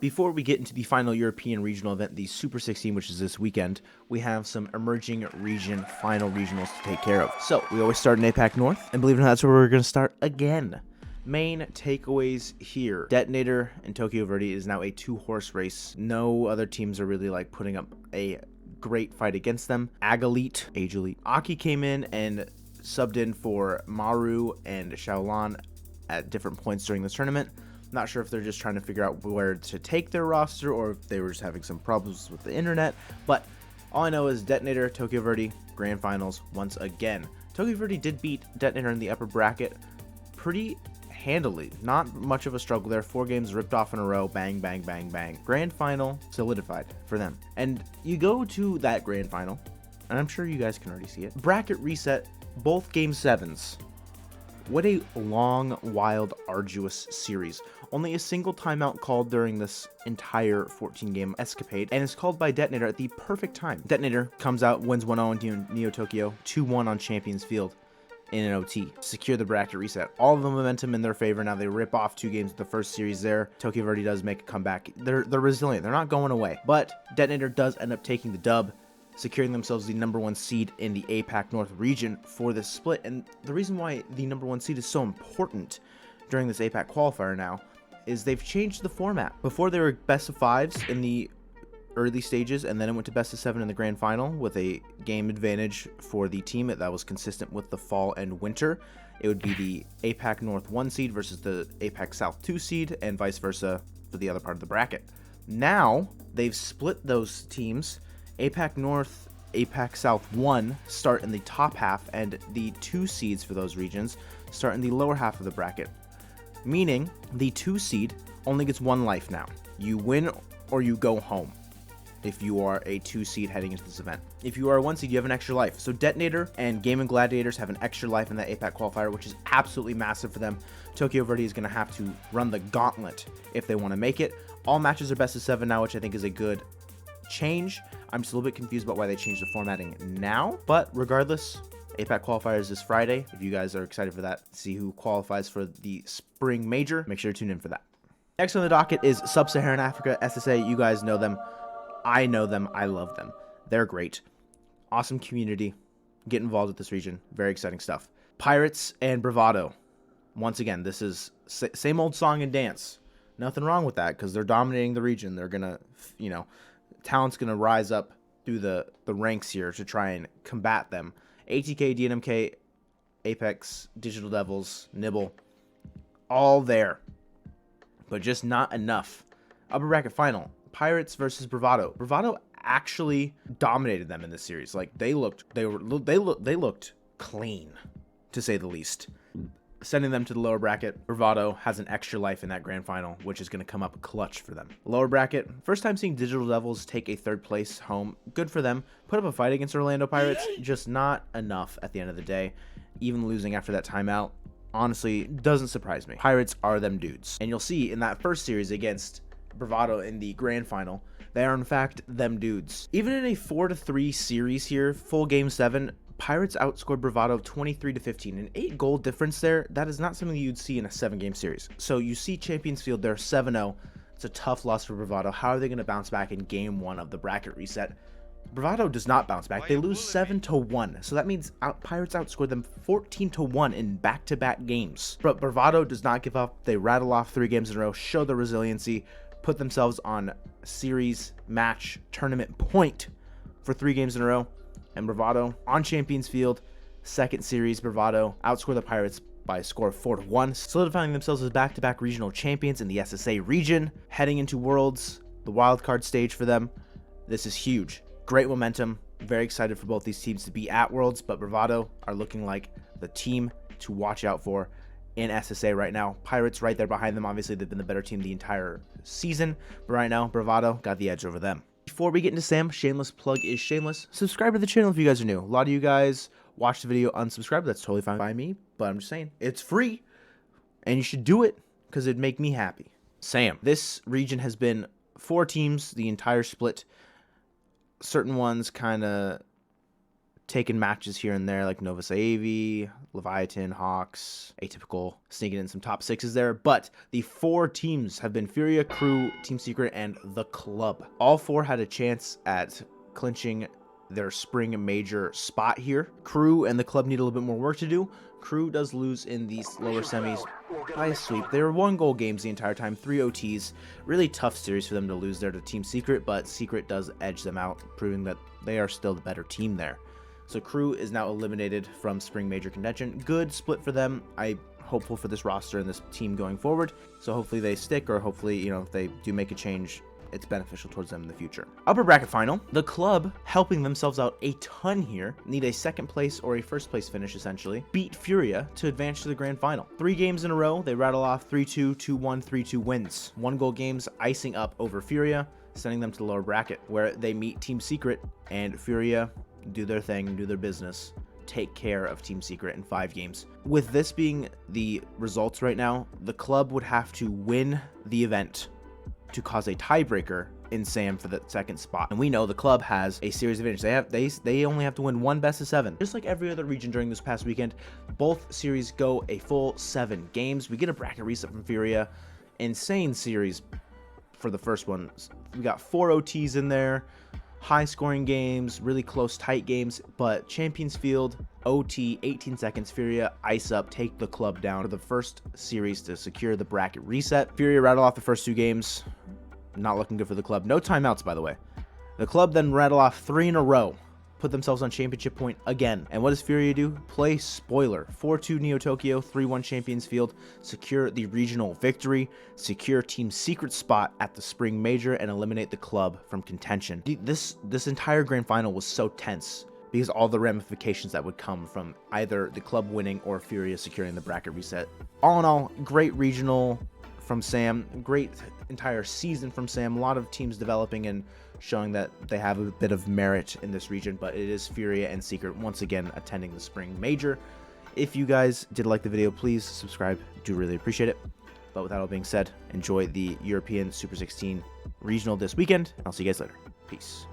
Before we get into the final European regional event, the Super 16, which is this weekend, we have some emerging region final regionals to take care of. So, we always start in Apac North, and believe it or not, that's where we're going to start again. Main takeaways here. Detonator and Tokyo Verde is now a two-horse race. No other teams are really like putting up a great fight against them. Age Elite. Aki came in and subbed in for Maru and Shaolan at different points during the tournament. Not sure if they're just trying to figure out where to take their roster or if they were just having some problems with the internet. But all I know is Detonator, Tokyo Verde, Grand Finals once again. Tokyo Verde did beat Detonator in the upper bracket pretty handily. Not much of a struggle there. 4 games ripped off in a row. Bang, bang, bang, bang. Grand Final solidified for them. And you go to that Grand Final, and I'm sure you guys can already see it. Bracket reset, both Game 7s. What a long, wild, arduous series. Only a single timeout called during this entire 14-game escapade, and it's called by Detonator at the perfect time. Detonator comes out, wins 1-0 in Neo Tokyo, 2-1 on Champions Field in an OT. Secure the bracket reset. All of the momentum in their favor. Now they rip off 2 games of the first series there. Tokyo Verde does make a comeback. They're resilient. They're not going away. But Detonator does end up taking the dub, securing themselves the #1 seed in the Apac North region for this split. And the reason why the #1 seed is so important during this APAC qualifier now is they've changed the format. Before they were best of 5s in the early stages, and then it went to best of 7 in the grand final with a game advantage for the team that was consistent with the fall and winter. It would be the APAC North 1 seed versus the APAC South 2 seed, and vice versa for the other part of the bracket. Now they've split those teams. APAC North, APAC South 1 start in the top half, and the 2 seeds for those regions start in the lower half of the bracket. Meaning, the 2 seed only gets 1 life now. You win or you go home if you are a 2 seed heading into this event. If you are a 1 seed, you have an extra life. So Detonator and Gaming Gladiators have an extra life in that APAC qualifier, which is absolutely massive for them. Tokyo Verde is going to have to run the gauntlet if they want to make it. All matches are best of 7 now, which I think is a good change. I'm just a little bit confused about why they changed the formatting now, but regardless, APAC qualifiers this Friday. If you guys are excited for that, see who qualifies for the spring major, make sure to tune in for that. Next on the docket is Sub-Saharan Africa, SSA. You guys know them. I know them. I love them. They're great. Awesome community. Get involved with this region. Very exciting stuff. Pirates and Bravado. Once again, this is same old song and dance. Nothing wrong with that because they're dominating the region. They're going to, talent's going to rise up through the ranks here to try and combat them. ATK, DNMK, Apex, Digital Devils, Nibble, all there, but just not enough. Upper bracket final, Pirates versus Bravado. Bravado actually dominated them in this series. Like they looked clean, to say the least. Sending them to the lower bracket. Bravado has an extra life in that grand final, which is going to come up clutch for them. Lower bracket, first time seeing Digital Devils take a 3rd place home. Good for them. Put up a fight against Orlando Pirates, just not enough at the end of the day. Even losing after that timeout, honestly, doesn't surprise me. Pirates are them dudes. And you'll see in that first series against Bravado in the grand final, they are in fact them dudes. Even in a 4-3 series here, full game 7, Pirates outscored Bravado 23-15, an 8-goal difference there. That is not something you'd see in a 7-game series. So you see Champions Field, they're 7-0. It's a tough loss for Bravado. How are they going to bounce back in game 1 of the bracket reset? Bravado does not bounce back. They lose 7-1. So that means Pirates outscored them 14-1 in back-to-back games. But Bravado does not give up. They rattle off 3 games in a row, show their resiliency, put themselves on series, match, tournament point for 3 games in a row. And Bravado on Champions Field, 2nd series, Bravado outscored the Pirates by a score of 4-1, solidifying themselves as back-to-back regional champions in the SSA region. Heading into Worlds, the wildcard stage for them. This is huge. Great momentum. Very excited for both these teams to be at Worlds, but Bravado are looking like the team to watch out for in SSA right now. Pirates right there behind them. Obviously, they've been the better team the entire season, but right now, Bravado got the edge over them. Before we get into Sam, shameless plug is shameless. Subscribe to the channel if you guys are new. A lot of you guys watch the video unsubscribe. That's totally fine by me, but I'm just saying it's free and you should do it because it'd make me happy. Sam, this region has been 4 teams the entire split. Certain ones kind of taken matches here and there like Nova Saavi, Leviathan, Hawks, Atypical, sneaking in some top 6s there. But the 4 teams have been Furia, Crew, Team Secret, and the Club. All 4 had a chance at clinching their spring major spot here. Crew and the Club need a little bit more work to do. Crew does lose in these lower semis by a sweep. They were 1-goal games the entire time, 3 OTs. Really tough series for them to lose there to Team Secret, but Secret does edge them out, proving that they are still the better team there. So Crew is now eliminated from spring major contention. Good split for them. I'm hopeful for this roster and this team going forward. So hopefully they stick, or hopefully, you know, if they do make a change, it's beneficial towards them in the future. Upper bracket final. The Club, helping themselves out a ton here, need a 2nd place or a 1st place finish essentially. Beat Furia to advance to the grand final. 3 games in a row, they rattle off 3-2, 2-1, 3-2 wins. 1-goal games icing up over Furia, sending them to the lower bracket, where they meet Team Secret, and Furia do their thing, do their business, take care of Team Secret in 5 games. With this being the results right now, the Club would have to win the event to cause a tiebreaker in SAM for the 2nd spot. And we know the Club has a series advantage. They only have to win 1 best of 7. Just like every other region during this past weekend, both series go a full 7 games. We get a bracket reset from Furia. Insane series for the first one. We got 4 OTs in there, high scoring games, really close tight games, but Champions Field, OT, 18 seconds, Furia ice up, take the Club down for the first series to secure the bracket reset. Furia rattle off the first 2 games, not looking good for the Club. No timeouts, by the way. The Club then rattle off 3 in a row, put themselves on championship point again. And what does Furia do? Play spoiler. 4-2 Neo Tokyo, 3-1 Champions Field, secure the regional victory, secure Team Secret spot at the spring major, and eliminate the Club from contention. This entire grand final was so tense because all the ramifications that would come from either the Club winning or Furia securing the bracket reset. All in all, great regional from Sam, great entire season from Sam. A lot of teams developing and showing that they have a bit of merit in this region, but it is Furia and Secret once again attending the spring major. If you guys did like the video, please subscribe. Do really appreciate it. But with that all being said, enjoy the European Super 16 regional this weekend. I'll see you guys later. Peace.